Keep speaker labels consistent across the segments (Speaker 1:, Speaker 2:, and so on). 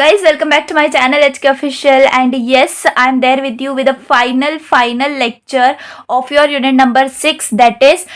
Speaker 1: Guys, welcome back to my channel HK Official, and yes, I'm there with you with a final lecture of your unit number 6, that is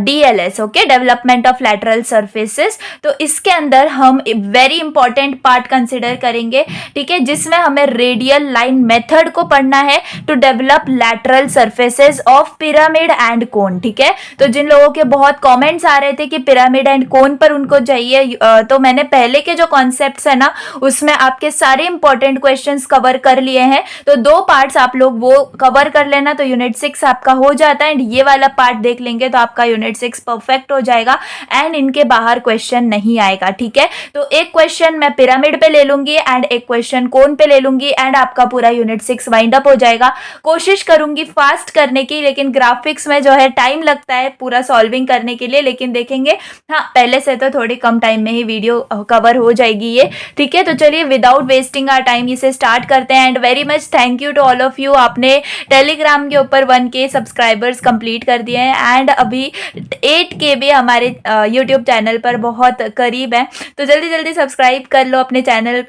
Speaker 1: DLS, okay, development of lateral surfaces. तो इसके अंदर हम very important part consider करेंगे, ठीक है, जिसमें हमें radial line method को पढ़ना है to develop lateral surfaces of pyramid and cone. ठीक है, तो जिन लोगों के बहुत कमेंट्स आ रहे थे कि पिरामिड एंड कोन पर उनको चाहिए, तो मैंने पहले के जो कॉन्सेप्ट्स है ना उसमें आपके सारे इंपॉर्टेंट क्वेश्चंस कवर कर लिए हैं। तो 2 पार्ट्स आप लोग वो कवर कर लेना, तो यूनिट 6 आपका हो जाता है। एंड ये वाला पार्ट देख लेंगे तो आपका यूनिट 6 परफेक्ट हो जाएगा एंड इनके बाहर क्वेश्चन नहीं आएगा। ठीक है, तो एक क्वेश्चन मैं पिरामिड पे ले लूंगी एंड एक क्वेश्चन कोन पे ले लूंगी एंड आपका पूरा यूनिट 6 वाइंड अप हो जाएगा। कोशिश करूंगी फास्ट करने की, लेकिन ग्राफिक्स में जो है टाइम लगता है पूरा सॉल्विंग करने के लिए, लेकिन देखेंगे हाँ पहले से तो थोड़ी कम टाइम में ही वीडियो कवर हो जाएगी ये। ठीक है, तो चलिए विदाउट वेस्टिंग आवर टाइम इसे स्टार्ट करते हैं। And very much thank you to all of you, आपने टेलीग्राम के ऊपर 1K सब्सक्राइबर्स कंप्लीट कर दिए हैं एंड अभी 8K भी हमारे यूट्यूब चैनल पर बहुत करीब है। तो जल्दी जल्दी सब्सक्राइब कर लो अपने चैनल,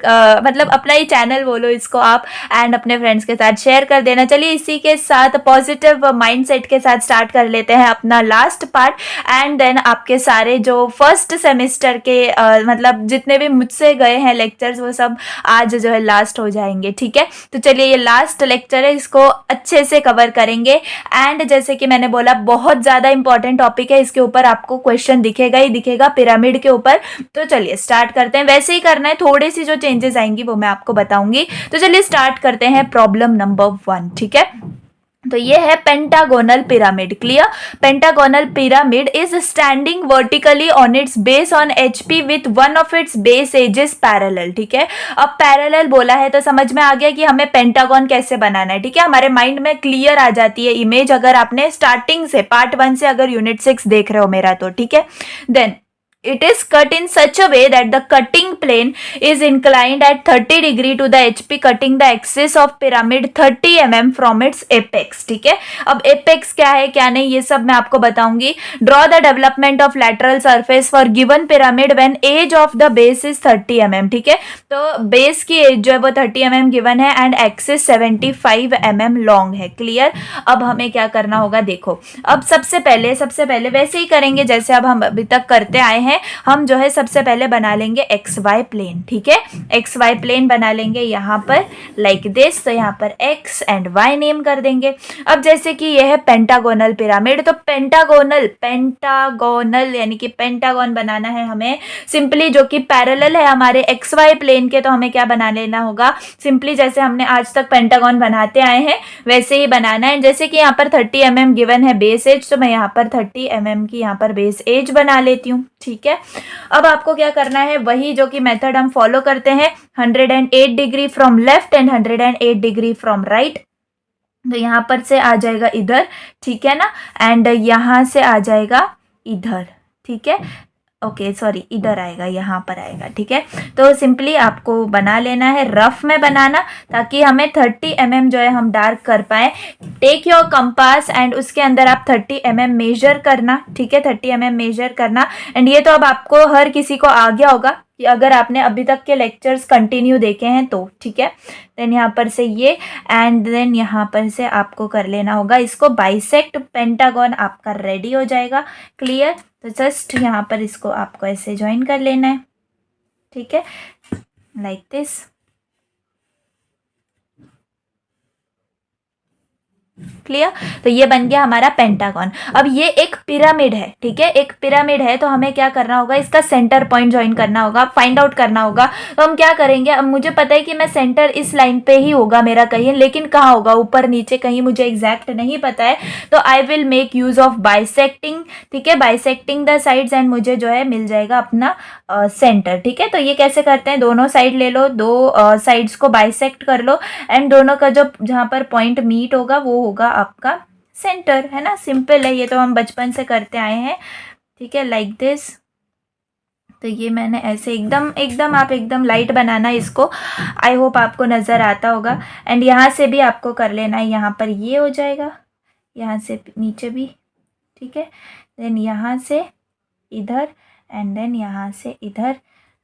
Speaker 1: मतलब अपना ही चैनल बोलो इसको आप, एंड अपने फ्रेंड्स के साथ शेयर कर देना। चलिए इसी के साथ पॉजिटिव माइंडसेट के साथ स्टार्ट कर लेते हैं अपना लास्ट पार्ट, एंड देन आपके सारे जो फर्स्ट सेमेस्टर के मतलब जितने भी मुझसे गए हैं लेक्चर्स वो सब आज जो है लास्ट हो जाएंगे। ठीक है, तो चलिए ये लास्ट लेक्चर है, इसको अच्छे से कवर करेंगे। एंड जैसे कि मैंने बोला बहुत ज़्यादा इंपॉर्टेंट टॉपिक है, इसके ऊपर आपको क्वेश्चन दिखेगा ही दिखेगा पिरामिड के ऊपर। तो चलिए स्टार्ट करते हैं, वैसे ही करना है, थोड़ी सी जो चेंजेस आएंगी वो मैं आपको बताऊंगी। तो चलिए स्टार्ट करते हैं प्रॉब्लम नंबर 1। ठीक है, तो ये है pentagonal pyramid. Clear, pentagonal pyramid is standing vertically on its base on HP with one of its base edges parallel. ठीक है, अब पैरेलल बोला है तो समझ में आ गया कि हमें पेंटागन कैसे बनाना है। ठीक है, हमारे माइंड में क्लियर आ जाती है इमेज अगर आपने स्टार्टिंग से पार्ट 1 से अगर यूनिट 6 देख रहे हो मेरा तो। ठीक है, then it is cut in such a way that the cutting plane is inclined at 30 degree to the HP, cutting the axis of pyramid 30 mm from its apex। ठीक है, अब apex क्या है क्या नहीं ये सब मैं आपको बताऊंगी। Draw the development of lateral surface for given pyramid when age of the base is 30 mm। ठीक है, तो base की एज जो है वो 30 mm गिवन है एंड एक्सिस 75 mm लॉन्ग है। क्लियर, अब हमें क्या करना होगा देखो, अब सबसे पहले वैसे ही करेंगे जैसे अब हम अभी तक करते आए हैं। हम जो है सबसे पहले बना लेंगे XY प्लेन। ठीक है, XY प्लेन बना लेंगे यहाँ पर लाइक दिस, तो यहाँ पर X एंड Y नेम कर देंगे। अब जैसे कि यह है पेंटागोनल पिरामिड, तो पेंटागोनल यानी कि पेंटागन बनाना है हमें सिंपली, जो कि पैरेलल है हमारे XY प्लेन के। तो हमें क्या बना लेना होगा, सिंपली जैसे हमने आज तक पेंटागन बनाते आए हैं वैसे ही बनाना है। जैसे कि यहाँ पर 30 mm गिवन है बेस एज, तो मैं यहाँ पर 30 mm की यहाँ पर बेस एज बना लेती हूँ। ठीक है, अब आपको क्या करना है, वही जो कि मेथड हम फॉलो करते हैं, 108 degree from left and 108 degree from right. तो यहाँ पर से आ जाएगा इधर, ठीक है ना, एंड यहाँ से आ जाएगा इधर। ठीक है, ओके सॉरी इधर आएगा, यहाँ पर आएगा। ठीक है, तो सिंपली आपको बना लेना है, रफ में बनाना, ताकि हमें 30 mm जो है हम डार्क कर पाए। टेक योर कंपास एंड उसके अंदर आप 30 mm मेजर करना। ठीक है, 30 mm मेजर करना। एंड ये तो अब आपको हर किसी को आ गया होगा कि अगर आपने अभी तक के लेक्चर्स कंटिन्यू देखे हैं तो। ठीक है, देन यहाँ पर से ये एंड देन यहाँ पर से आपको कर लेना होगा इसको बाइसेक्ट, पेंटागन आपका रेडी हो जाएगा। क्लियर, तो जस्ट यहाँ पर इसको आपको ऐसे ज्वाइन कर लेना है। ठीक है, लाइक दिस। क्लियर, तो ये बन गया हमारा पेंटागन। अब ये एक पिरामिड है। ठीक है, एक पिरामिड है, तो हमें क्या करना होगा, इसका सेंटर पॉइंट ज्वाइन करना होगा, फाइंड आउट करना होगा। तो हम क्या करेंगे, अब मुझे पता है कि मैं सेंटर इस लाइन पे ही होगा मेरा कहीं, लेकिन कहाँ होगा, ऊपर नीचे कहीं मुझे एग्जैक्ट नहीं पता है। तो I will make use of bisecting. ठीक है, बाइसेक्टिंग द साइड्स एंड मुझे जो है मिल जाएगा अपना सेंटर। ठीक है, तो ये कैसे करते हैं, दोनों साइड ले लो, दो साइड्स को बाइसेक्ट कर लो एंड दोनों का जो जहाँ पर पॉइंट मीट होगा वो होगा आपका सेंटर। है ना, सिंपल है, ये तो हम बचपन से करते आए हैं। ठीक है, लाइक दिस। तो ये मैंने ऐसे एकदम आप एकदम लाइट बनाना इसको, आई होप आपको नज़र आता होगा। एंड यहाँ से भी आपको कर लेना है, यहाँ पर ये हो जाएगा, यहाँ से नीचे भी। ठीक है, देन यहाँ से इधर एंड देन यहाँ से इधर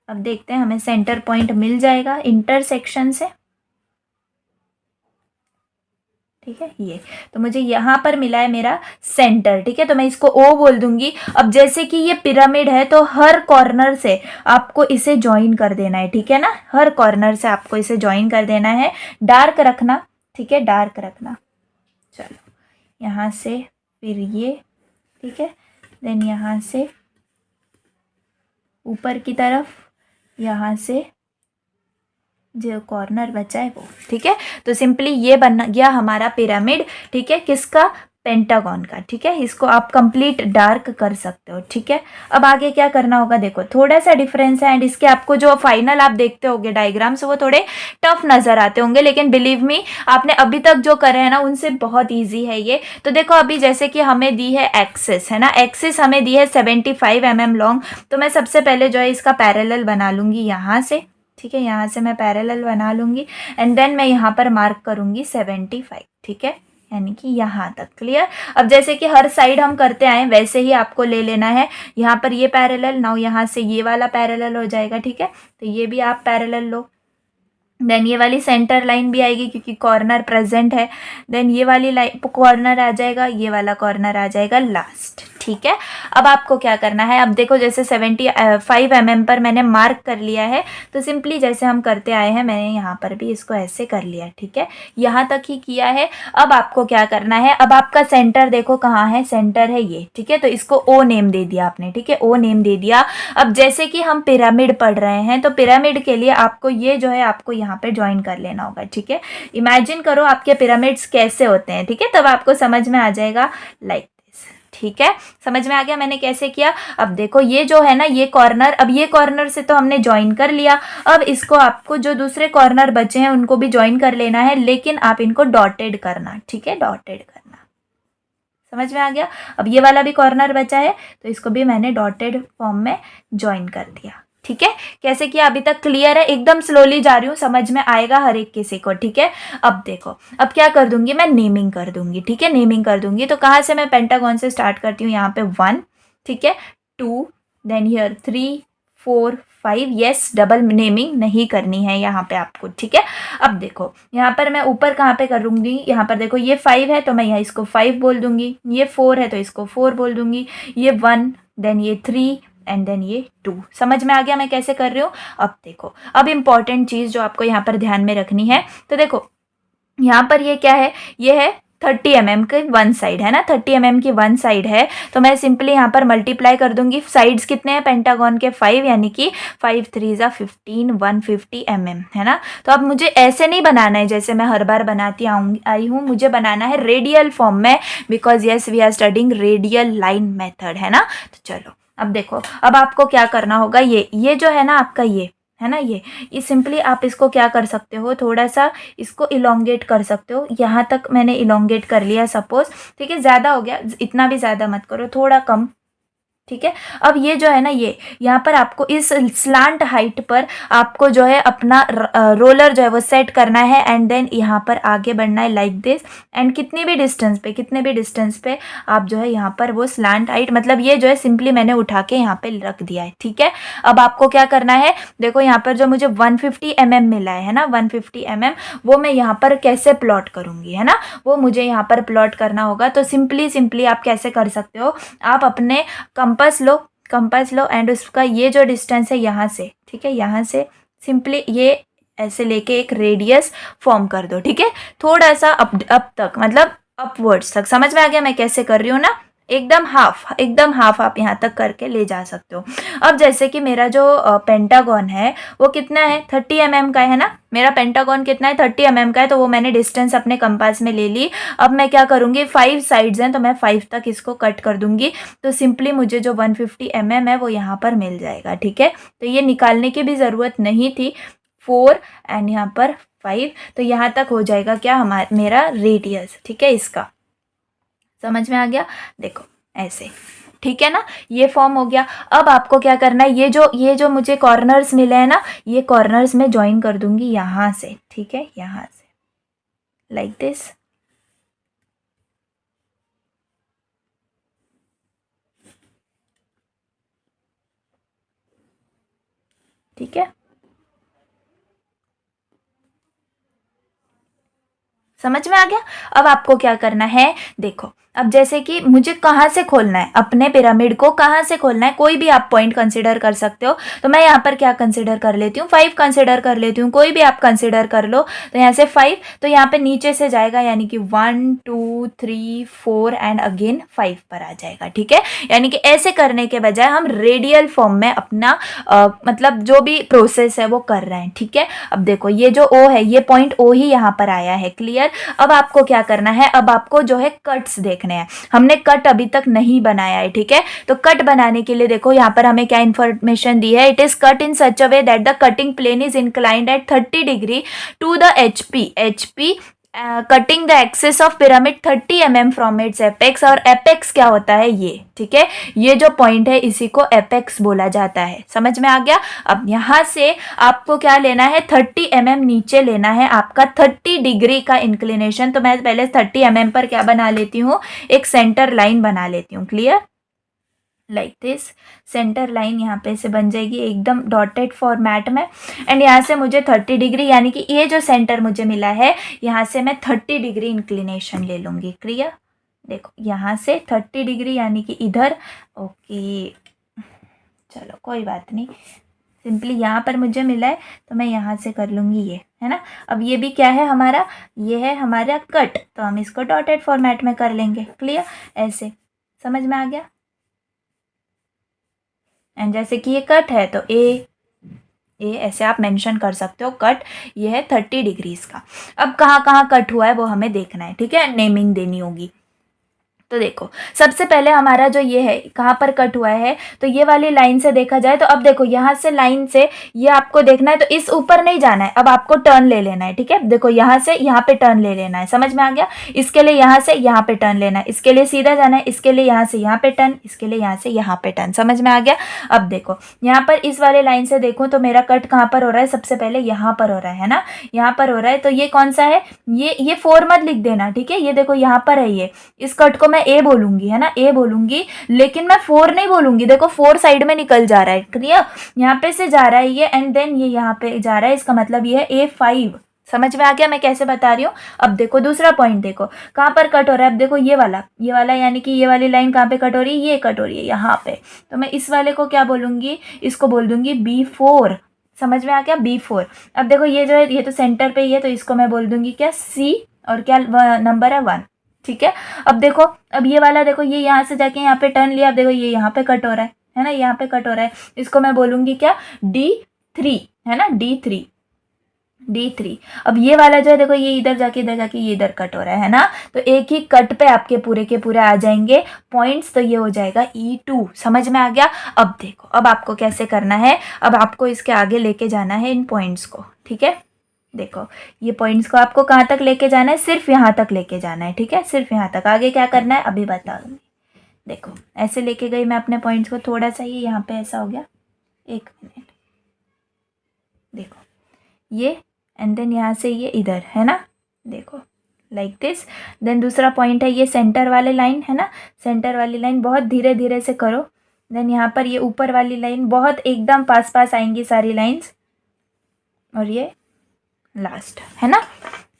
Speaker 1: अब देखते हैं हमें सेंटर पॉइंट मिल जाएगा इंटरसेक्शन से, ठीक है। ये तो मुझे यहाँ पर मिला है मेरा सेंटर, ठीक है, तो मैं इसको ओ बोल दूंगी। अब जैसे कि ये पिरामिड है तो हर कॉर्नर से आपको इसे ज्वाइन कर देना है, ठीक है ना, हर कॉर्नर से आपको इसे ज्वाइन कर देना है। डार्क रखना, ठीक है, डार्क रखना। चलो यहाँ से फिर ये, ठीक है, देन यहाँ से ऊपर की तरफ, यहाँ से जो कॉर्नर बचा है वो, ठीक है। तो सिंपली ये बन गया हमारा पिरामिड, ठीक है, किसका, पेंटागन का, ठीक है। इसको आप कंप्लीट डार्क कर सकते हो, ठीक है। अब आगे क्या करना होगा, देखो थोड़ा सा डिफरेंस है एंड इसके आपको जो फाइनल आप देखते होंगे डायग्राम्स वो थोड़े टफ नजर आते होंगे, लेकिन बिलीव मी आपने अभी तक जो करे हैं ना उनसे बहुत ईजी है ये। तो देखो अभी जैसे कि हमें दी है एक्सिस, है ना, एक्सिस हमें दी है 75 mm लॉन्ग, तो मैं सबसे पहले जो है इसका पैरेलल बना लूंगी यहाँ से, ठीक है, यहाँ से मैं पैरेलल बना लूंगी एंड देन मैं यहाँ पर मार्क करूंगी 75, ठीक है, यानी कि यहाँ तक। क्लियर। अब जैसे कि हर साइड हम करते आए वैसे ही आपको ले लेना है। यहाँ पर ये पैरेलल, नाउ यहाँ से ये वाला पैरेलल हो जाएगा, ठीक है, तो ये भी आप पैरेलल लो। देन ये वाली सेंटर लाइन भी आएगी क्योंकि कॉर्नर प्रेजेंट है। देन ये वाली लाइन कॉर्नर आ जाएगा, ये वाला कॉर्नर आ जाएगा लास्ट, ठीक है। अब आपको क्या करना है, अब देखो जैसे 75 mm पर मैंने मार्क कर लिया है, तो सिंपली जैसे हम करते आए हैं मैंने यहाँ पर भी इसको ऐसे कर लिया, ठीक है, यहाँ तक ही किया है। अब आपको क्या करना है, अब आपका सेंटर देखो कहाँ है, सेंटर है ये, ठीक है, तो इसको ओ नेम दे दिया आपने, ठीक है, ओ नेम दे दिया। अब जैसे कि हम पिरामिड पढ़ रहे हैं तो पिरामिड के लिए आपको ये जो है आपको यहाँ पे ज्वाइन कर लेना होगा, ठीक है। इमेजिन करो आपके पिरामिड्स कैसे होते हैं, ठीक है, तब आपको समझ में आ जाएगा लाइक, ठीक है, समझ में आ गया मैंने कैसे किया। अब देखो ये जो है ना ये कॉर्नर, अब ये कॉर्नर से तो हमने ज्वाइन कर लिया, अब इसको आपको जो दूसरे कॉर्नर बचे हैं उनको भी ज्वाइन कर लेना है, लेकिन आप इनको डॉटेड करना, ठीक है, डॉटेड करना, समझ में आ गया। अब ये वाला भी कॉर्नर बचा है तो इसको भी मैंने डॉटेड फॉर्म में ज्वाइन कर दिया, ठीक है। कैसे किया अभी तक क्लियर है, एकदम स्लोली जा रही हूँ, समझ में आएगा हर एक किसी को, ठीक है। अब देखो अब क्या कर दूंगी मैं, नेमिंग कर दूंगी, ठीक है, नेमिंग कर दूंगी। तो कहाँ से मैं पेंटागन से स्टार्ट करती हूँ, यहाँ पे 1, ठीक है, 2, then here 3, 4, 5, yes, double naming नहीं करनी है यहाँ पे आपको, ठीक है। अब देखो यहाँ पर मैं ऊपर कहाँ पे करूँगी, यहाँ पर देखो ये 5 है तो मैं यहाँ इसको 5 बोल दूंगी, ये 4 है तो इसको 4 बोल दूंगी, ये 1, देन ये 3 एंड देन ये 2। समझ में आ गया मैं कैसे कर रही हूँ। अब देखो अब इम्पॉर्टेंट चीज़ जो आपको यहाँ पर ध्यान में रखनी है, तो देखो यहाँ पर ये क्या है, ये है 30 mm की वन साइड, है ना, 30 mm की वन साइड है, तो मैं सिंपली यहाँ पर मल्टीप्लाई कर दूंगी। साइड्स कितने हैं पेंटागन के, 5, यानी कि 5 3 ज़ा 15, 150 mm, है ना। तो अब मुझे ऐसे नहीं बनाना है जैसे मैं हर बार बनाती आई हूँ, मुझे बनाना है रेडियल फॉर्म में, because yes we are studying radial line method, है ना। तो चलो अब देखो अब आपको क्या करना होगा, ये जो है ना आपका ये है ना, ये सिंपली आप इसको क्या कर सकते हो, थोड़ा सा इसको इलोंगेट कर सकते हो। यहाँ तक मैंने इलोंगेट कर लिया सपोज, ठीक है, ज़्यादा हो गया, इतना भी ज़्यादा मत करो, थोड़ा कम, ठीक है। अब ये जो है ना ये यहाँ पर आपको इस स्लांट हाइट पर आपको जो है अपना रोलर जो है वो सेट करना है एंड देन यहाँ पर आगे बढ़ना है लाइक दिस, एंड कितने भी डिस्टेंस पे आप जो है यहाँ पर वो स्लांट हाइट, मतलब ये जो है सिंपली मैंने उठा के यहाँ पे रख दिया है, ठीक है। अब आपको क्या करना है, देखो यहाँ पर जो मुझे 150 mm मिला है ना, 150 mm, वो मैं यहाँ पर कैसे प्लॉट करूँगी, है ना, वो मुझे यहाँ पर प्लॉट करना होगा। तो सिंपली आप कैसे कर सकते हो, आप अपने कंपास लो एंड उसका ये जो डिस्टेंस है यहाँ से, ठीक है, यहाँ से सिंपली ये ऐसे लेके एक रेडियस फॉर्म कर दो, ठीक है, थोड़ा सा अप तक, मतलब अपवर्ड्स तक। समझ में आ गया मैं कैसे कर रही हूँ ना, एकदम हाफ आप यहाँ तक करके ले जा सकते हो। अब जैसे कि मेरा जो पेंटागन है वो कितना है, 30 mm का है ना, मेरा पेंटागन कितना है, 30 mm का है, तो वो मैंने डिस्टेंस अपने कंपास में ले ली। अब मैं क्या करूँगी, 5 साइड्स हैं तो मैं 5 तक इसको कट कर दूंगी, तो सिंपली मुझे जो 150 mm है वो यहाँ पर मिल जाएगा, ठीक है। तो ये निकालने की भी ज़रूरत नहीं थी, 4 एंड यहाँ पर 5, तो यहाँ तक हो जाएगा क्या मेरा रेडियस, ठीक है, इसका। समझ में आ गया, देखो ऐसे, ठीक है ना, ये फॉर्म हो गया। अब आपको क्या करना है, ये जो मुझे कॉर्नर्स मिले हैं ना, ये कॉर्नर्स में ज्वाइन कर दूंगी यहाँ से, ठीक है, यहाँ से लाइक दिस, ठीक है, समझ में आ गया। अब आपको क्या करना है, देखो अब जैसे कि मुझे कहाँ से खोलना है, अपने पिरामिड को कहाँ से खोलना है, कोई भी आप पॉइंट कंसिडर कर सकते हो। तो मैं यहाँ पर क्या कंसिडर कर लेती हूँ, 5 कंसिडर कर लेती हूँ, कोई भी आप कंसिडर कर लो। तो यहाँ से 5, तो यहाँ पे नीचे से जाएगा, यानी कि 1 2 3 4 एंड अगेन 5 पर आ जाएगा। ठीक है, यानी कि ऐसे करने के बजाय हम रेडियल फॉर्म में अपना मतलब जो भी प्रोसेस है वो कर रहे हैं। ठीक है, अब देखो ये जो ओ है, ये पॉइंट ओ ही यहाँ पर आया है, क्लियर। अब आपको क्या करना है, अब आपको जो है कट्स देखने हैं। हमने कट अभी तक नहीं बनाया है, ठीक है। तो कट बनाने के लिए देखो यहाँ पर हमें क्या इंफॉर्मेशन दी है, it is cut in such a way that the cutting plane is inclined at 30 degree to the HP cutting the axis of pyramid 30 mm from its apex. और एपेक्स क्या होता है ये, ठीक है, ये जो पॉइंट है इसी को एपेक्स बोला जाता है। समझ में आ गया। अब यहाँ से आपको क्या लेना है, 30 mm नीचे लेना है आपका 30 डिग्री का इंक्लिनेशन। तो मैं पहले 30 mm पर क्या बना लेती हूँ, एक सेंटर लाइन बना लेती हूँ, clear, like this. Centre line यहाँ पे से बन जाएगी एकदम डॉटेड फॉर्मेट में। एंड यहाँ से मुझे 30 डिग्री, यानी कि ये जो सेंटर मुझे मिला है, यहाँ से मैं 30 डिग्री इंक्लिनेशन ले लूँगी, क्लियर। देखो यहाँ से 30 डिग्री यानी कि इधर, ओके चलो कोई बात नहीं, सिंपली यहाँ पर मुझे मिला है तो मैं यहाँ से कर लूँगी ये, है ना। अब ये भी क्या है हमारा, ये है हमारा कट, तो हम इसको डॉटेड फॉर्मेट में कर लेंगे, क्लियर, ऐसे। समझ में आ गया। एंड जैसे कि ये कट है तो ए ऐसे आप मेंशन कर सकते हो, कट ये है 30 डिग्रीज का। अब कहाँ कहाँ कट हुआ है वो हमें देखना है, ठीक है, नेमिंग देनी होगी। तो देखो सबसे पहले हमारा जो ये है कहाँ पर कट हुआ है, तो ये वाली लाइन से देखा जाए तो अब देखो यहाँ से लाइन से ये आपको देखना है, तो इस ऊपर नहीं जाना है, अब आपको टर्न ले लेना है। ठीक है, देखो यहाँ से यहाँ पे टर्न ले लेना है, समझ में आ गया। इसके लिए यहाँ से यहाँ पे टर्न लेना है, इसके लिए सीधा जाना है, इसके लिए यहाँ से यहाँ पे टर्न, इसके लिए यहाँ से यहाँ पे टर्न, समझ में आ गया। अब देखो यहाँ पर इस वाले लाइन से देखो तो मेरा कट कहाँ पर हो रहा है, सबसे पहले यहाँ पर हो रहा है ना, यहाँ पर हो रहा है। तो ये कौन सा है, ये 4 मत लिख देना, ठीक है, ये देखो यहाँ पर है, ये इस कट को मैं ए बोलूंगी, है ना, ए बोलूंगी, लेकिन मैं 4 नहीं बोलूंगी। देखो 4 साइड में निकल जा रहा है, क्लियर, यहाँ पे से जा रहा है ये, एंड देन ये यहाँ पे जा रहा है, इसका मतलब ये है A5। समझ में आ गया मैं कैसे बता रही हूँ। अब देखो दूसरा पॉइंट देखो कहाँ पर कट हो रहा है। अब देखो ये वाला यानी कि ये वाली लाइन कहाँ पे कट हो रही है, ये कट हो रही है यहाँ पे। तो मैं इस वाले को क्या बोलूंगी, इसको बोल दूंगी B4। समझ में आ गया, B4। अब देखो ये जो है ये तो सेंटर पे ही है, तो इसको मैं बोल दूंगी क्या, C, और क्या नंबर है 1। ठीक है, अब देखो अब ये वाला देखो, ये यहाँ से जाके यहाँ पे टर्न लिया, अब देखो ये यहाँ पे कट हो रहा है ना, यहाँ पे कट हो रहा है, इसको मैं बोलूंगी क्या, D3, है ना, D3। अब ये वाला जो है देखो, ये इधर जाके ये इधर कट हो रहा है ना, तो एक ही कट पे आपके पूरे के पूरे आ जाएंगे पॉइंट्स, तो ये हो जाएगा E2। समझ में आ गया। अब देखो अब आपको कैसे करना है, अब आपको इसके आगे लेके जाना है इन पॉइंट्स को, ठीक है। देखो ये पॉइंट्स को आपको कहाँ तक लेके जाना है, सिर्फ यहाँ तक लेके जाना है, ठीक है, सिर्फ यहाँ तक। आगे क्या करना है अभी बता दूँगी। देखो ऐसे लेके गई मैं अपने पॉइंट्स को, थोड़ा सा ये यहाँ पे ऐसा हो गया, 1 मिनट, देखो ये, एंड देन यहाँ से ये इधर, है ना, देखो लाइक दिस। देन दूसरा पॉइंट है ये सेंटर वाली लाइन, है ना, सेंटर वाली लाइन बहुत धीरे धीरे से करो। देन यहाँ पर ये ऊपर वाली लाइन बहुत एकदम पास पास आएंगी सारी लाइंस, और ये लास्ट, है ना।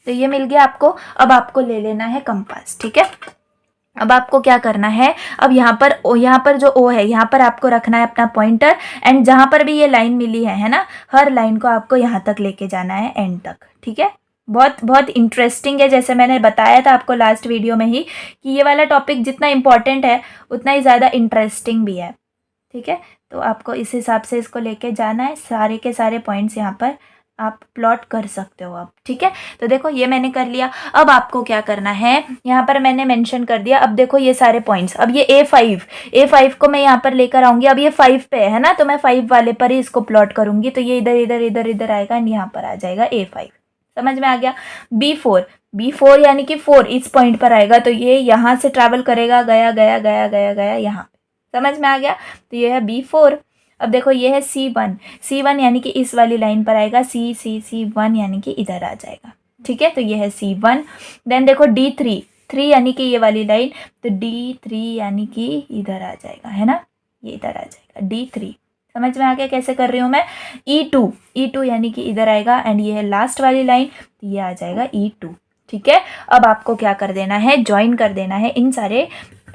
Speaker 1: तो ये मिल गया आपको। अब आपको ले लेना है कंपास, ठीक है। अब आपको क्या करना है, अब यहाँ पर जो ओ है यहाँ पर आपको रखना है अपना पॉइंटर, एंड जहाँ पर भी ये लाइन मिली है ना, हर लाइन को आपको यहाँ तक लेके जाना है, एंड तक, ठीक है। बहुत बहुत इंटरेस्टिंग है, जैसे मैंने बताया था आपको लास्ट वीडियो में ही कि ये वाला टॉपिक जितना इम्पॉर्टेंट है उतना ही ज़्यादा इंटरेस्टिंग भी है, ठीक है। तो आपको इस हिसाब से इसको लेके जाना है, सारे के सारे पॉइंट्स यहाँ पर आप प्लॉट कर सकते हो अब, ठीक है। तो देखो ये मैंने कर लिया। अब आपको क्या करना है, यहाँ पर मैंने मेंशन कर दिया। अब देखो ये सारे पॉइंट्स, अब ये A5 को मैं यहाँ पर लेकर आऊँगी। अब ये 5 पे है ना, तो मैं 5 वाले पर ही इसको प्लॉट करूँगी, तो ये इधर इधर इधर इधर आएगा, एंड यहाँ पर आ जाएगा A5। समझ में आ गया। B4 यानी कि 4 इस पॉइंट पर आएगा, तो ये यहाँ से ट्रैवल करेगा, गया गया गया गया गया यहाँ पे। समझ में आ गया। तो ये है B4। अब देखो ये है C1 यानी कि इस वाली लाइन पर आएगा, C1 यानी कि इधर आ जाएगा, ठीक है। तो ये है C1। देन देखो D3 यानी कि ये वाली लाइन, तो D3 यानी कि इधर आ जाएगा, है ना, ये इधर आ जाएगा D3। समझ में आ गया कैसे कर रही हूँ मैं। E2 यानी कि इधर आएगा एंड ये है लास्ट वाली लाइन, तो ये आ जाएगा E2। ठीक है, अब आपको क्या कर देना है, ज्वाइन कर देना है इन सारे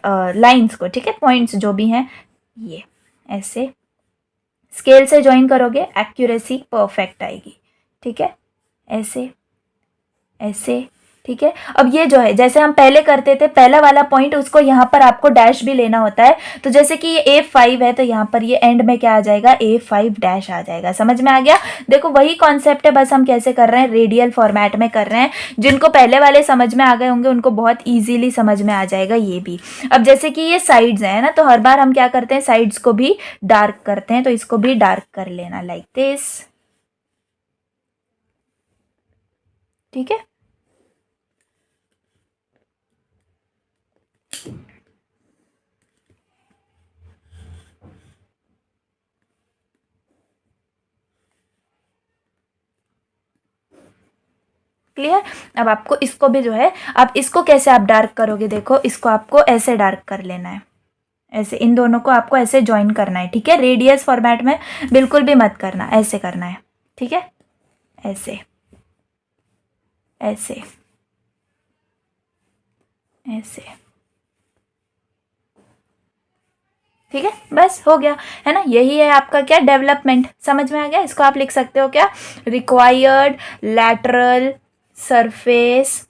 Speaker 1: लाइंस को। ठीक है, पॉइंट्स जो भी हैं ये ऐसे स्केल से ज्वाइन करोगे, एक्यूरेसी परफेक्ट आएगी। ठीक है, ऐसे ऐसे। ठीक है, अब ये जो है जैसे हम पहले करते थे, पहला वाला पॉइंट उसको यहाँ पर आपको डैश भी लेना होता है। तो जैसे कि ये A5 है तो यहाँ पर ये एंड में क्या आ जाएगा, A5 डैश आ जाएगा। समझ में आ गया। देखो वही कॉन्सेप्ट है, बस हम कैसे कर रहे हैं, रेडियल फॉर्मेट में कर रहे हैं। जिनको पहले वाले समझ में आ गए होंगे उनको बहुत ईजिली समझ में आ जाएगा ये भी। अब जैसे कि ये साइड्स है ना, तो हर बार हम क्या करते हैं, साइड्स को भी डार्क करते हैं, तो इसको भी डार्क कर लेना लाइक दिस। ठीक है, क्लियर। अब आपको इसको भी जो है, आप इसको कैसे आप डार्क करोगे, देखो इसको आपको ऐसे डार्क कर लेना है, ऐसे इन दोनों को आपको ऐसे ज्वाइन करना है। ठीक है, रेडियस फॉर्मेट में बिल्कुल भी मत करना, ऐसे करना है। ठीक है, ऐसे ऐसे ऐसे। ठीक है, बस हो गया है ना। यही है आपका क्या, डेवलपमेंट। समझ में आ गया। इसको आप लिख सकते हो क्या, required lateral surface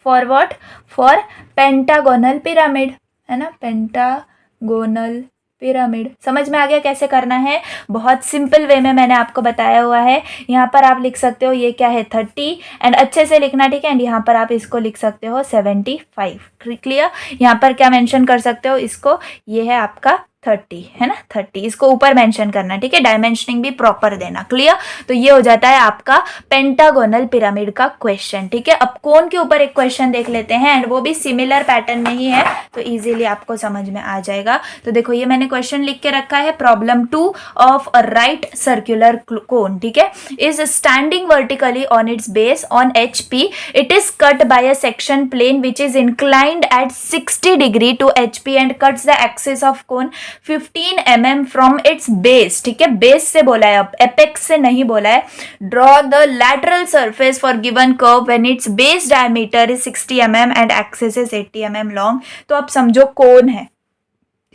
Speaker 1: for what, for pentagonal pyramid, है ना, पेंटागोनल पिरामिड। समझ में आ गया कैसे करना है, बहुत सिंपल वे में मैंने आपको बताया हुआ है। यहाँ पर आप लिख सकते हो ये क्या है 30 एंड अच्छे से लिखना। ठीक है, एंड यहाँ पर आप इसको लिख सकते हो 75। क्लियर। यहाँ पर क्या मेंशन कर सकते हो इसको, ये है आपका 30, है ना 30, इसको ऊपर मेंशन करना। ठीक है, डायमेंशनिंग भी प्रॉपर देना। क्लियर। तो ये हो जाता है आपका पेंटागोनल पिरामिड का क्वेश्चन। ठीक है, अब कोन के ऊपर एक क्वेश्चन देख लेते हैं एंड वो भी सिमिलर पैटर्न में ही है, तो इजीली आपको समझ में आ जाएगा। तो देखो ये मैंने क्वेश्चन लिख के रखा है, problem 2 of a right circular cone. ठीक है, is standing vertically on its base on HP, it is cut by a section plane which is inclined at 60 degree to HP and cuts the axis of cone 15 mm from its base. ठीक है, base से बोला है, अब apex से नहीं बोला है। Draw the lateral surface for given curve when it's base diameter is 60 mm and axis is 80 mm long. तो अब समझो कोन है।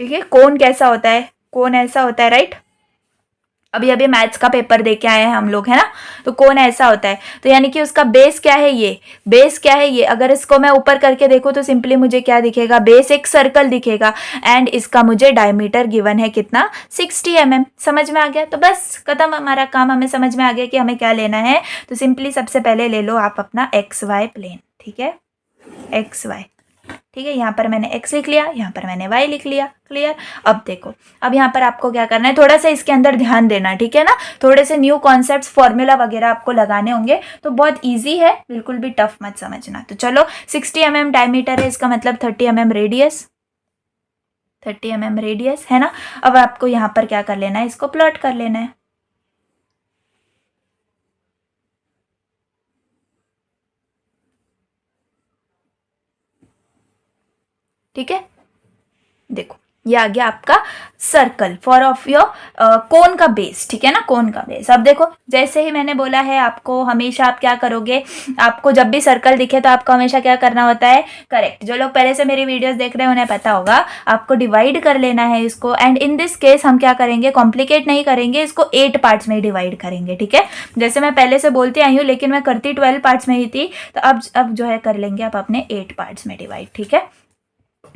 Speaker 1: ठीक है, कोन कैसा होता है, कोन ऐसा होता है, राइट। अभी मैथ्स का पेपर दे के आए हैं हम लोग, है ना। तो कोन ऐसा होता है, तो यानी कि उसका बेस क्या है, ये बेस क्या है ये। अगर इसको मैं ऊपर करके देखूँ तो सिंपली मुझे क्या दिखेगा, बेस एक सर्कल दिखेगा एंड इसका मुझे डायमीटर गिवन है कितना, 60 mm। समझ में आ गया। तो बस खत्म हमारा काम, हमें समझ में आ गया कि हमें क्या लेना है। तो सिंपली सबसे पहले ले लो आप अपना XY प्लेन। ठीक है, XY। ठीक है, यहाँ पर मैंने x लिख लिया, यहाँ पर मैंने y लिख लिया। क्लियर। अब देखो, अब यहाँ पर आपको क्या करना है, थोड़ा सा इसके अंदर ध्यान देना। ठीक है ना, थोड़े से न्यू कॉन्सेप्ट्स फॉर्मूला वगैरह आपको लगाने होंगे, तो बहुत इजी है, बिल्कुल भी टफ मत समझना। तो चलो 60 mm डायमीटर है, इसका मतलब 30 mm रेडियस, 30 mm रेडियस, है ना। अब आपको यहाँ पर क्या कर लेना है, इसको प्लॉट कर लेना है। ठीक है, देखो ये आ गया आपका सर्कल फॉर ऑफ योर कोन का बेस। ठीक है ना, कोन का बेस। अब देखो जैसे ही मैंने बोला है आपको, हमेशा आप क्या करोगे, आपको जब भी सर्कल दिखे तो आपको हमेशा क्या करना होता है, करेक्ट। जो लोग पहले से मेरी वीडियोस देख रहे हैं उन्हें पता होगा, आपको डिवाइड कर लेना है इसको। एंड इन दिस केस हम क्या करेंगे, कॉम्प्लिकेट नहीं करेंगे, इसको 8 पार्ट्स में डिवाइड करेंगे। ठीक है, जैसे मैं पहले से बोलती आई हूँ लेकिन मैं करती 12 पार्ट्स में ही थी, तो अब जो है कर लेंगे आप अपने 8 पार्ट्स में डिवाइड। ठीक है,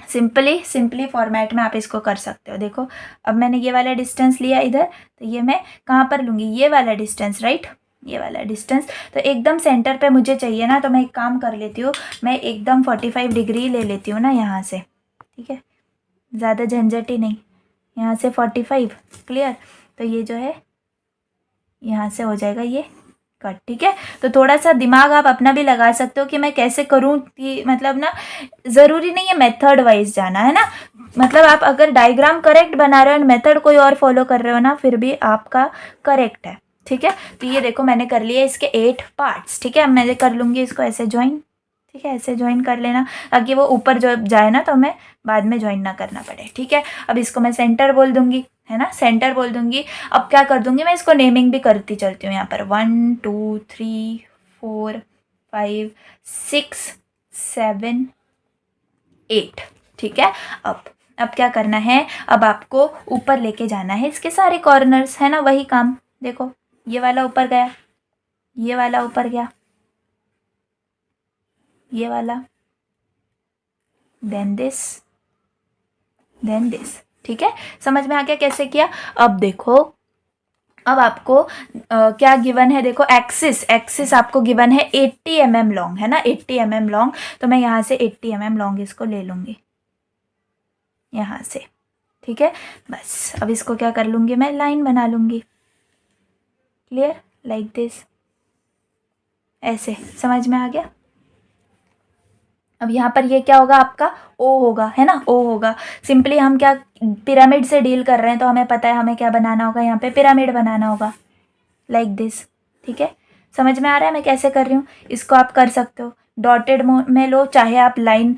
Speaker 1: सिंपली फॉर्मेट में आप इसको कर सकते हो। देखो अब मैंने ये वाला डिस्टेंस लिया इधर, तो ये मैं कहाँ पर लूँगी, ये वाला डिस्टेंस, राइट, ये वाला डिस्टेंस। तो एकदम सेंटर पे मुझे चाहिए ना, तो मैं एक काम कर लेती हूँ, मैं एकदम 45 डिग्री ले लेती हूँ ना यहाँ से। ठीक है, ज़्यादा झंझट ही नहीं, यहाँ से 45। क्लियर। तो ये जो है यहाँ से हो जाएगा ये कट। ठीक है, तो थोड़ा सा दिमाग आप अपना भी लगा सकते हो कि मैं कैसे करूँ, कि मतलब ना ज़रूरी नहीं है मेथड वाइज जाना, है ना। मतलब आप अगर डायग्राम करेक्ट बना रहे हो और मेथड कोई और फॉलो कर रहे हो ना, फिर भी आपका करेक्ट है। ठीक है, तो ये देखो मैंने कर लिए इसके 8 पार्ट्स। ठीक है, अब मैं कर लूँगी इसको ऐसे ज्वाइन। ठीक है, ऐसे ज्वाइन कर लेना ताकि वो ऊपर जो जाए ना, तो हमें बाद में ज्वाइन ना करना पड़े। ठीक है, अब इसको मैं सेंटर बोल दूंगी। है ना, सेंटर बोल दूंगी। अब क्या कर दूंगी मैं, इसको नेमिंग भी करती चलती हूँ यहाँ पर 1 2 3 4 5 6 7 8, ठीक है। अब क्या करना है, अब आपको ऊपर लेके जाना है इसके सारे कॉर्नर्स, है ना, वही काम। देखो ये वाला ऊपर गया, ये वाला ऊपर गया, ये वाला, देन दिस, देन दिस, ठीक है। समझ में आ गया कैसे किया। अब देखो, अब आपको क्या गिवन है, देखो एक्सिस आपको गिवन है 80 mm लॉन्ग, है ना, 80 mm लॉन्ग। तो मैं यहाँ से 80 mm लॉन्ग इसको ले लूँगी यहाँ से, ठीक है। बस अब इसको क्या कर लूँगी मैं, लाइन बना लूँगी, क्लियर, लाइक दिस, ऐसे। समझ में आ गया। अब यहाँ पर ये क्या होगा, आपका ओ होगा, है ना, ओ होगा। सिंपली हम क्या पिरामिड से डील कर रहे हैं, तो हमें पता है हमें क्या बनाना होगा, यहाँ पे पिरामिड बनाना होगा, लाइक दिस, ठीक है। समझ में आ रहा है मैं कैसे कर रही हूँ। इसको आप कर सकते हो डॉटेड में लो, चाहे आप लाइन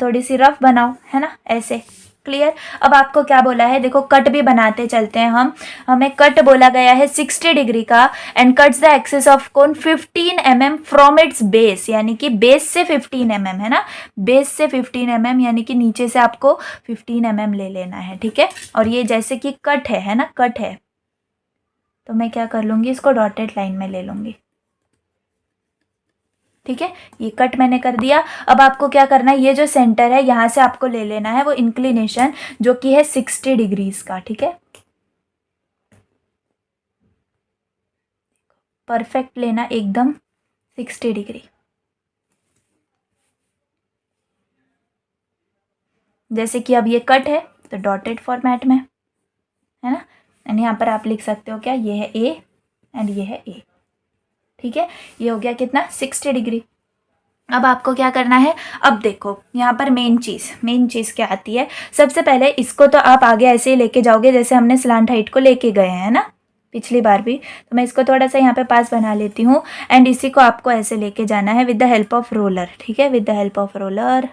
Speaker 1: थोड़ी सी रफ बनाओ, है ना, ऐसे, क्लियर। अब आपको क्या बोला है, देखो कट भी बनाते चलते हैं हम। हमें कट बोला गया है 60 डिग्री का, and cuts the axis of cone 15 mm from its base, यानी कि बेस से 15 mm, है ना, बेस से 15 mm, यानी कि नीचे से आपको 15 mm ले लेना है, ठीक है। और ये जैसे कि कट है ना, कट है, तो मैं क्या कर लूँगी, इसको डॉटेड लाइन में ले लूँगी, ठीक है। ये कट मैंने कर दिया। अब आपको क्या करना है, ये जो सेंटर है यहाँ से आपको ले लेना है वो इंक्लिनेशन, जो कि है 60 डिग्रीज का, ठीक है। परफेक्ट लेना एकदम 60 डिग्री। जैसे कि अब ये कट है तो डॉटेड फॉर्मेट में, है ना, एंड यहाँ पर आप लिख सकते हो क्या, ये है ए एंड ये है ए, ठीक है। ये हो गया कितना, 60 डिग्री। अब आपको क्या करना है, अब देखो यहाँ पर मेन चीज़ क्या आती है। सबसे पहले इसको तो आप आगे ऐसे ही लेके जाओगे जैसे हमने स्लांट हाइट को लेके गए हैं ना पिछली बार भी। तो मैं इसको थोड़ा सा यहाँ पे पास बना लेती हूँ, एंड इसी को आपको ऐसे लेके जाना है with the help of roller, ठीक है, with the help of roller.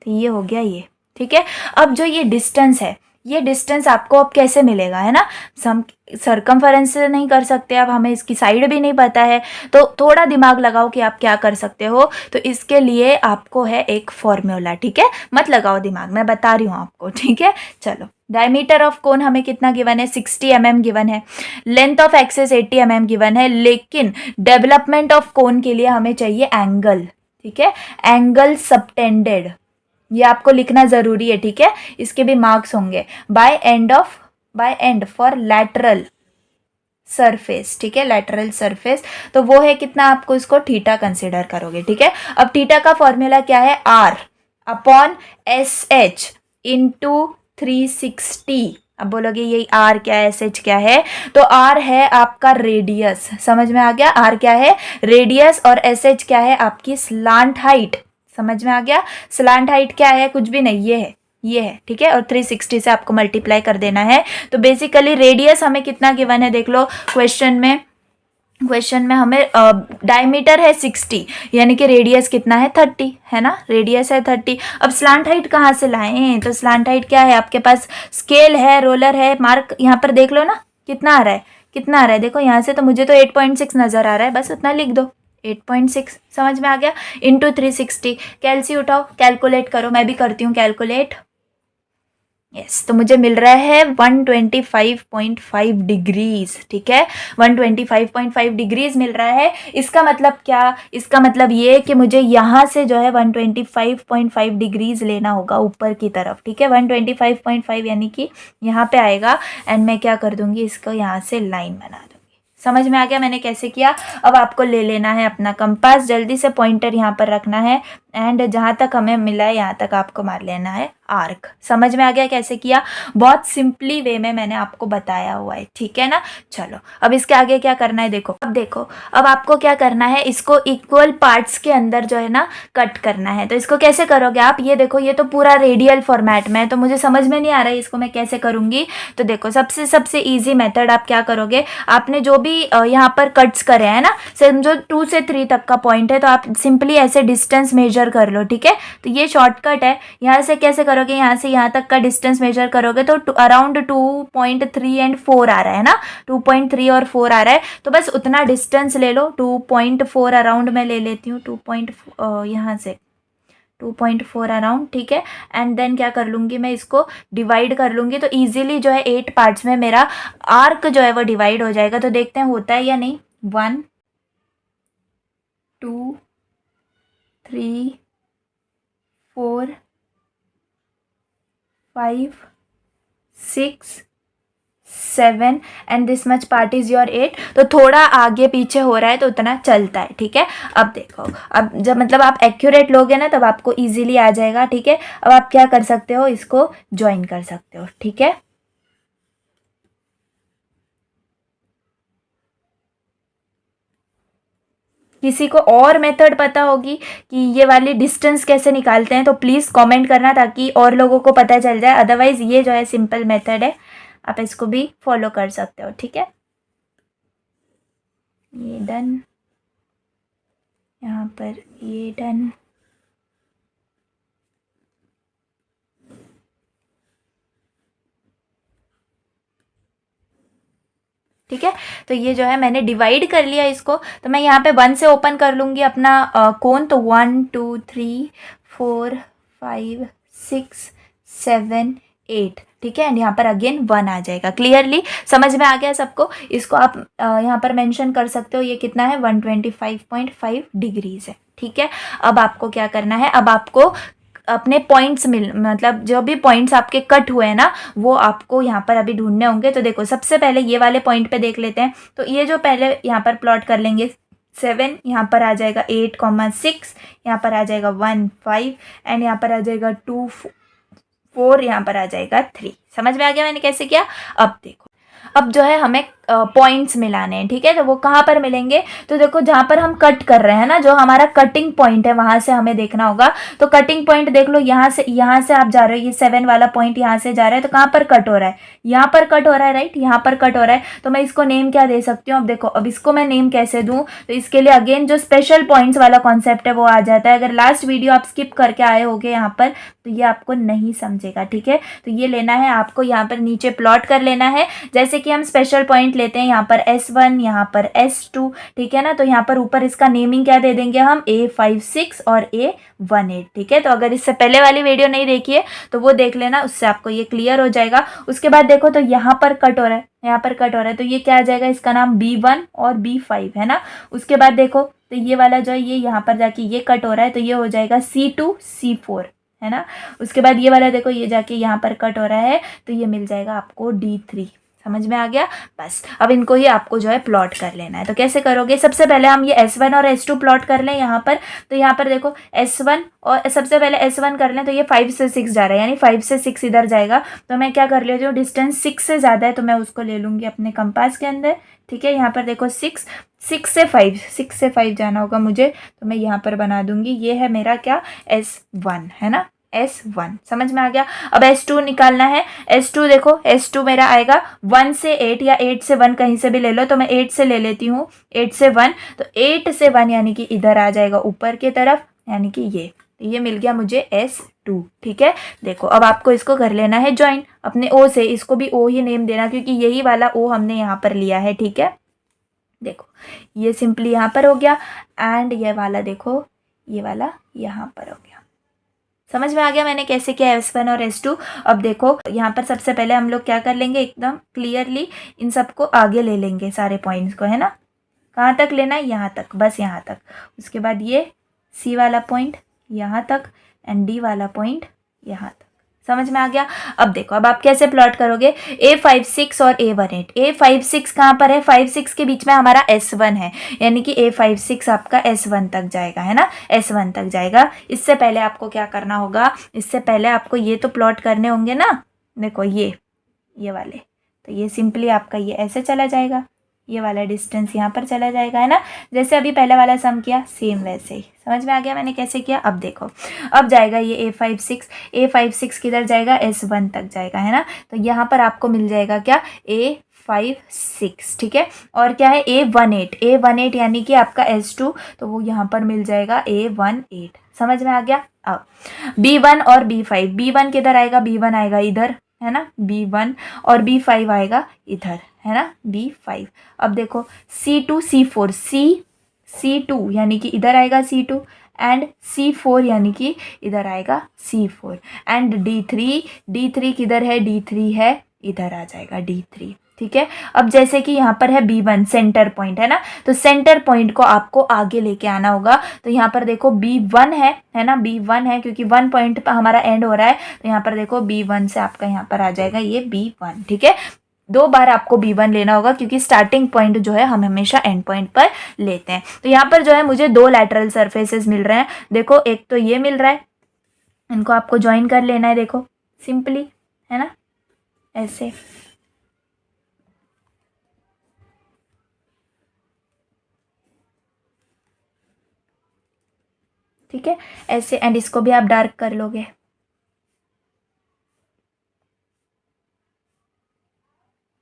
Speaker 1: तो ये हो गया ये, ठीक है। अब जो ये डिस्टेंस है, ये डिस्टेंस आपको अब कैसे मिलेगा, है ना, हम सर्कमफरेंस से नहीं कर सकते, अब हमें इसकी साइड भी नहीं पता है, तो थोड़ा दिमाग लगाओ कि आप क्या कर सकते हो। तो इसके लिए आपको है एक फॉर्मूला, ठीक है, मत लगाओ दिमाग, मैं बता रही हूँ आपको, ठीक है। चलो, डायमीटर ऑफ कोन हमें कितना गिवन है, 60 mm गिवन है, length of axis 80 mm given है, लेकिन डेवलपमेंट ऑफ कोन के लिए हमें चाहिए एंगल, ठीक है, एंगल सबटेंडेड, ये आपको लिखना ज़रूरी है, ठीक है। इसके भी मार्क्स होंगे। By and for lateral surface, ठीक है, लैटरल सरफेस, तो वो है कितना, आपको इसको थीटा कंसिडर करोगे, ठीक है। अब थीटा का फॉर्मूला क्या है, R upon S H into 360। अब बोलोगे ये आर क्या है, एस एच क्या है, तो आर है आपका रेडियस, समझ में आ गया, आर क्या है, रेडियस, और एस एच क्या है, आपकी स्लांट हाइट, समझ में आ गया। स्लांट हाइट क्या है, कुछ भी नहीं, ये है, ठीक है, और 360 से आपको मल्टीप्लाई कर देना है। तो बेसिकली रेडियस हमें कितना गिवन है, देख लो क्वेश्चन में हमें डायमीटर है 60, यानी कि रेडियस कितना है 30, है ना, रेडियस है 30। अब स्लांट हाइट कहाँ से लाएं, तो स्लांट हाइट क्या है, आपके पास स्केल है, रोलर है, मार्क यहाँ पर देख लो ना कितना आ रहा है, देखो यहाँ से तो मुझे तो 8.6 नज़र आ रहा है, बस उतना लिख दो, 8.6, समझ में आ गया, इंटू 360। कैलसी उठाओ, कैलकुलेट करो, मैं भी करती हूँ कैलकुलेट। यस, तो मुझे मिल रहा है 125.5 डिग्रीज, ठीक है, 125.5 डिग्रीज मिल रहा है। इसका मतलब क्या, इसका मतलब ये कि मुझे यहाँ से जो है 125.5 डिग्रीज लेना होगा ऊपर की तरफ, ठीक है, 125.5 यानी कि यहाँ पे आएगा, एंड मैं क्या कर दूँगी, इसको यहाँ से लाइन बना दूँगी। समझ में आ गया मैंने कैसे किया। अब आपको ले लेना है अपना कंपास, जल्दी से पॉइंटर यहाँ पर रखना है, एंड जहाँ तक हमें मिला है यहाँ तक आपको मार लेना है आर्क। समझ में आ गया कैसे किया, बहुत सिंपली वे में मैंने आपको बताया हुआ है, ठीक है ना। चलो, अब इसके आगे क्या करना है, देखो अब आपको क्या करना है, इसको इक्वल पार्ट्स के अंदर जो है ना कट करना है। तो इसको कैसे करोगे आप, ये देखो, ये तो पूरा रेडियल फॉर्मेट में है, तो मुझे समझ में नहीं आ रहा है इसको मैं कैसे करूँगी। तो देखो, सबसे ईजी मेथड आप क्या करोगे, आपने जो भी यहाँ पर कट्स करे हैं ना, समझो 2 से 3 तक का पॉइंट है, तो आप सिंपली ऐसे डिस्टेंस मेजर मेजर कर लो, ठीक है। तो ये शॉर्टकट है। यहाँ से कैसे करोगे, यहाँ से यहाँ तक का डिस्टेंस मेजर करोगे तो अराउंड 2.3 एंड 4 आ रहा है ना, 2.3 और 4 आ रहा है, तो बस उतना डिस्टेंस ले लो। 2.4 अराउंड मैं ले लेती हूँ, यहाँ से 2.4 अराउंड, ठीक है। एंड देन क्या कर लूँगी मैं, इसको डिवाइड कर लूँगी, तो इजीली जो है 8 पार्ट्स में मेरा आर्क जो है वो डिवाइड हो जाएगा। तो देखते हैं होता है या नहीं। 1 2 3 4 5 6 7 and this much part is your 8। तो थोड़ा आगे पीछे हो रहा है तो उतना चलता है, ठीक है। अब देखो, अब जब मतलब आप एक्यूरेट लोगे ना तब आपको इजीली आ जाएगा, ठीक है। अब आप क्या कर सकते हो, इसको ज्वाइन कर सकते हो, ठीक है। किसी को और मेथड पता होगी कि ये वाली डिस्टेंस कैसे निकालते हैं तो प्लीज़ कमेंट करना, ताकि और लोगों को पता चल जाए। अदरवाइज ये जो है सिंपल मेथड है, आप इसको भी फॉलो कर सकते हो, ठीक है। ये डन, यहाँ पर ये डन, ठीक है। तो ये जो है मैंने डिवाइड कर लिया इसको। तो मैं यहाँ पे 1 से ओपन कर लूँगी अपना कोन, तो 1 2 3 4 5 6 7 8, ठीक है। एंड यहाँ पर अगेन 1 आ जाएगा। क्लियरली समझ में आ गया सबको। इसको आप यहाँ पर मेंशन कर सकते हो, ये कितना है, 125.5 डिग्रीज है, ठीक है। अब आपको क्या करना है, अब आपको अपने पॉइंट्स मतलब जो भी पॉइंट्स आपके कट हुए हैं ना वो आपको यहाँ पर अभी ढूंढने होंगे। तो देखो सबसे पहले ये वाले पॉइंट पे देख लेते हैं। तो ये जो पहले यहाँ पर प्लॉट कर लेंगे 7, यहाँ पर आ जाएगा 8,6, यहाँ पर आ जाएगा 1 5 एंड यहाँ पर आ जाएगा 2 4, यहाँ पर आ जाएगा 3। समझ में आ गया मैंने कैसे किया। अब देखो, अब जो है हमें पॉइंट्स मिलाने हैं, ठीक है। तो वो कहाँ पर मिलेंगे, तो देखो जहाँ पर हम कट कर रहे हैं ना, जो हमारा कटिंग पॉइंट है वहां से हमें देखना होगा। तो कटिंग पॉइंट देख लो, यहाँ से आप जा रहे हो, ये 7 वाला पॉइंट यहाँ से जा रहा है, तो कहाँ पर कट हो रहा है, यहाँ पर कट हो रहा है, राइट, यहाँ पर कट हो रहा है। तो मैं इसको नेम क्या दे सकती हूँ, अब देखो अब इसको मैं नेम कैसे दूँ, तो इसके लिए अगेन जो स्पेशल पॉइंट्स वाला कॉन्सेप्ट है वो आ जाता है। अगर लास्ट वीडियो आप स्किप करके आए होगे यहाँ पर तो ये आपको नहीं समझेगा, ठीक है। तो ये लेना है आपको, यहाँ पर नीचे प्लॉट कर लेना है। जैसे कि हम स्पेशल पॉइंट लेते हैं, यहाँ पर S1, यहाँ पर S2, ठीक है ना। तो यहाँ पर ऊपर इसका नेमिंग क्या दे देंगे हम, A56 और A18, ठीक है। तो अगर इससे पहले वाली वीडियो नहीं देखी है तो वो देख लेना, उससे आपको ये क्लियर हो जाएगा। उसके बाद देखो तो यहाँ पर कट हो रहा है, यहाँ पर कट हो रहा है, तो ये क्या आ जाएगा, इसका नाम B1 और B5 है ना। उसके बाद देखो तो ये वाला जो है ये यहाँ पर जाके ये कट हो रहा है, तो ये हो जाएगा C2 C4 है ना। उसके बाद ये वाला देखो ये जाके यहाँ पर कट हो रहा है, तो ये मिल जाएगा आपको D3। समझ में आ गया। बस अब इनको ही आपको जो है प्लॉट कर लेना है। तो कैसे करोगे, सबसे पहले हम ये S1 और S2 प्लॉट कर लें यहाँ पर। तो यहाँ पर देखो S1 और सबसे पहले S1 कर लें, तो ये 5 से 6 जा रहा है, यानी 5 से 6 इधर जाएगा। तो मैं क्या कर लेती हूँ, डिस्टेंस 6 से ज़्यादा है तो मैं उसको ले लूँगी अपने कंपास के अंदर, ठीक है। यहाँ पर देखो 6 से 5 जाना होगा मुझे, तो मैं यहाँ पर बना दूंगी, ये है मेरा क्या, S1 है ना, S1। समझ में आ गया। अब S2 निकालना है। S2 देखो, S2 मेरा आएगा 1 से 8 या 8 से 1 कहीं से भी ले लो, तो मैं 8 से ले लेती हूँ, 8 से 1, तो 8 से 1 यानी कि इधर आ जाएगा ऊपर की तरफ, यानी कि ये मिल गया मुझे S2, ठीक है। देखो अब आपको इसको कर लेना है ज्वाइन अपने O से, इसको भी O ही नेम देना क्योंकि यही वाला O हमने यहाँ पर लिया है, ठीक है। देखो ये सिंपली यहाँ पर हो गया एंड ये वाला देखो, ये वाला यहाँ पर हो गया। समझ में आ गया मैंने कैसे किया S1 और S2। अब देखो यहाँ पर सबसे पहले हम लोग क्या कर लेंगे, एकदम क्लियरली इन सबको आगे ले लेंगे सारे पॉइंट्स को, है ना। कहाँ तक लेना है, यहाँ तक, बस यहाँ तक। उसके बाद ये C वाला पॉइंट यहाँ तक एंड D वाला पॉइंट यहाँ तक। समझ में आ गया। अब देखो अब आप कैसे प्लॉट करोगे, A56 और A18। A56 कहाँ पर है, 5-6 के बीच में हमारा S1 है, यानी कि A56 आपका S1 तक जाएगा, है ना, S1 तक जाएगा। इससे पहले आपको क्या करना होगा, इससे पहले आपको ये तो प्लॉट करने होंगे ना। देखो ये वाले, तो ये सिंपली आपका ये ऐसे चला जाएगा, ये वाला डिस्टेंस यहाँ पर चला जाएगा, है ना। जैसे अभी पहले वाला सम किया सेम वैसे ही। समझ में आ गया मैंने कैसे किया। अब देखो अब जाएगा ये A56 किधर जाएगा, S1 तक जाएगा, है ना। तो यहाँ पर आपको मिल जाएगा क्या, A56, ठीक है। और क्या है A18 यानी कि आपका S2, तो वो यहाँ पर मिल जाएगा A18। समझ में आ गया। अब B1 और B5, B1 किधर आएगा, B1 आएगा इधर, है ना, B1 और B5 आएगा इधर, है ना, B5। अब देखो C2 C4, C2 यानी कि इधर आएगा C2 एंड C4 यानी कि इधर आएगा C4 एंड D3 किधर है, D3 है इधर आ जाएगा D3, ठीक है। अब जैसे कि यहाँ पर है B1 सेंटर पॉइंट, है ना, तो सेंटर पॉइंट को आपको आगे लेके आना होगा। तो यहाँ पर देखो B1 है ना, B1 है क्योंकि 1 पॉइंट पर हमारा एंड हो रहा है, तो यहाँ पर देखो B1 से आपका यहाँ पर आ जाएगा ये B1, ठीक है। 2 बार आपको B1 लेना होगा क्योंकि स्टार्टिंग पॉइंट जो है हम हमेशा एंड पॉइंट पर लेते हैं। तो यहाँ पर जो है मुझे 2 लैटरल सरफेसेस मिल रहे हैं। देखो एक तो ये मिल रहा है, इनको आपको ज्वाइन कर लेना है, देखो सिंपली, है ना, ऐसे, ठीक है, ऐसे, एंड इसको भी आप डार्क कर लोगे।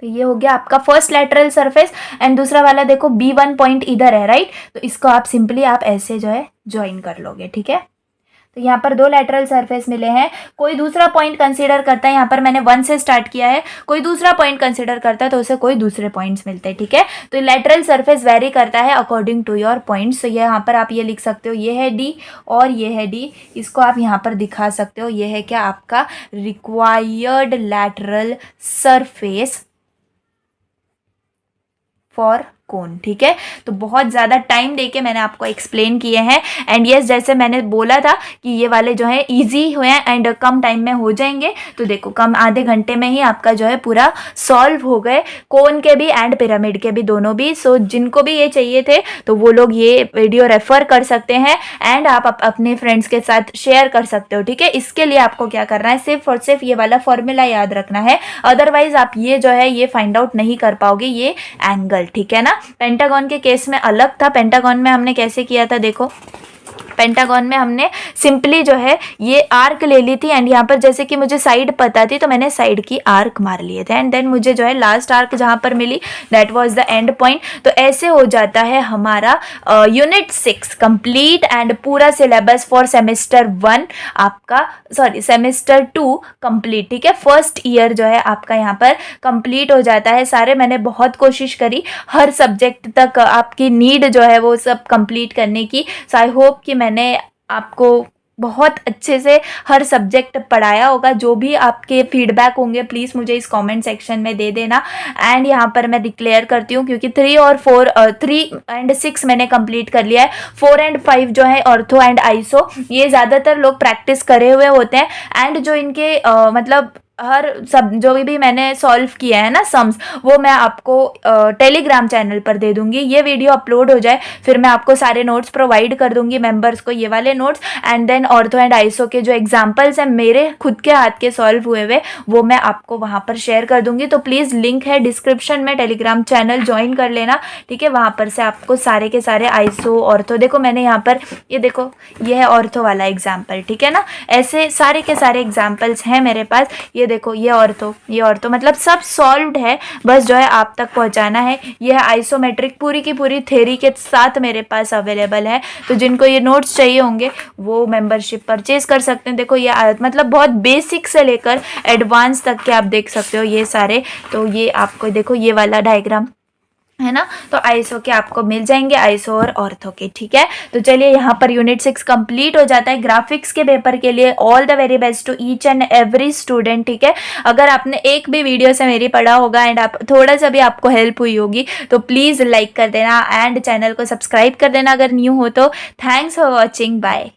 Speaker 1: तो ये हो गया आपका फर्स्ट लैटरल सरफेस एंड दूसरा वाला देखो B1 पॉइंट इधर है, राइट, तो इसको आप सिंपली आप ऐसे जो है ज्वाइन कर लोगे, ठीक है। तो यहाँ पर 2 लैटरल सरफेस मिले हैं। कोई दूसरा पॉइंट कंसीडर करता है, यहाँ पर मैंने 1 से स्टार्ट किया है, कोई दूसरा पॉइंट कंसीडर करता है तो उसे कोई दूसरे पॉइंट्स मिलते हैं, ठीक है। तो लैटरल सरफेस वेरी करता है अकॉर्डिंग टू योर पॉइंट्स। तो यहाँ पर आप ये लिख सकते हो, ये है D और ये है D, इसको आप यहाँ पर दिखा सकते हो, ये है क्या आपका रिक्वायर्ड लैटरल सरफेस फॉर कोन, ठीक है। तो बहुत ज़्यादा टाइम देके मैंने आपको एक्सप्लेन किए हैं एंड यस जैसे मैंने बोला था कि ये वाले जो है इजी हुए हैं एंड कम टाइम में हो जाएंगे। तो देखो कम आधे घंटे में ही आपका जो है पूरा सॉल्व हो गए, कोन के भी एंड पिरामिड के भी, दोनों भी। सो जिनको भी ये चाहिए थे तो वो लोग ये वीडियो रेफर कर सकते हैं एंड आप अपने फ्रेंड्स के साथ शेयर कर सकते हो, ठीक है। इसके लिए आपको क्या करना है, सिर्फ और सिर्फ ये वाला फॉर्मूला याद रखना है, अदरवाइज आप ये जो है ये फाइंड आउट नहीं कर पाओगे ये एंगल, ठीक है ना। पेंटागन के केस में अलग था, पेंटागन में हमने कैसे किया था, देखो पेंटागन में हमने सिंपली जो है ये आर्क ले ली थी एंड यहाँ पर जैसे कि मुझे साइड पता थी तो मैंने साइड की आर्क मार लिए थे एंड देन मुझे जो है लास्ट आर्क जहाँ पर मिली that was the end point. तो ऐसे हो जाता है हमारा यूनिट 6 कंप्लीट एंड पूरा सिलेबस फॉर सेमेस्टर 1 आपका, सॉरी सेमेस्टर 2 कंप्लीट, ठीक है। फर्स्ट ईयर जो है आपका यहाँ पर कंप्लीट हो जाता है सारे। मैंने बहुत कोशिश करी हर सब्जेक्ट तक आपकी नीड जो है वो सब कंप्लीट करने की। सो आई होप कि मैंने आपको बहुत अच्छे से हर सब्जेक्ट पढ़ाया होगा। जो भी आपके फीडबैक होंगे प्लीज़ मुझे इस कमेंट सेक्शन में दे देना एंड यहाँ पर मैं डिक्लेयर करती हूँ क्योंकि 3 और 3 एंड 6 मैंने कंप्लीट कर लिया है। 4 एंड 5 जो है ऑर्थो एंड आइसो ये ज़्यादातर लोग प्रैक्टिस करे हुए होते हैं एंड जो इनके मतलब हर सब जो भी मैंने सॉल्व किया है ना सम्स, वो मैं आपको टेलीग्राम चैनल पर दे दूंगी। ये वीडियो अपलोड हो जाए फिर मैं आपको सारे नोट्स प्रोवाइड कर दूंगी मेंबर्स को, ये वाले notes and then ortho and iso के जो एग्जांपल्स हैं मेरे खुद के हाथ के सॉल्व हुए हुए वो मैं आपको वहाँ पर शेयर कर दूंगी। तो प्लीज़ लिंक है डिस्क्रिप्शन में, टेलीग्राम चैनल ज्वाइन कर लेना, ठीक है। वहाँ पर से आपको सारे के सारे आइसो ऑर्थो, देखो मैंने यहाँ पर ये देखो ये है ऑर्थो वाला एग्जाम्पल, ठीक है ना। ऐसे सारे के सारे एग्जाम्पल्स हैं मेरे पास। ये देखो ये ऑर्थो मतलब सब सॉल्व्ड है, बस जो है आप तक पहुंचाना है। ये है आइसोमेट्रिक, पूरी की पूरी थ्योरी के साथ मेरे पास अवेलेबल है। तो जिनको ये नोट्स चाहिए होंगे वो मेंबरशिप परचेज कर सकते हैं। देखो ये मतलब बहुत बेसिक से लेकर एडवांस तक के आप देख सकते हो ये सारे। तो ये आपको देखो ये वाला डायग्राम है ना, तो आइसो के आपको मिल जाएंगे, आइसो और ऑर्थो के, ठीक है। तो चलिए यहाँ पर यूनिट 6 कंप्लीट हो जाता है। ग्राफिक्स के पेपर के लिए all the very best to each and every student, ठीक है। अगर आपने एक भी वीडियो से मेरी पढ़ा होगा एंड आप थोड़ा सा भी आपको हेल्प हुई होगी तो प्लीज़ लाइक कर देना एंड चैनल को सब्सक्राइब कर देना अगर न्यू हो तो। Thanks for watching, bye.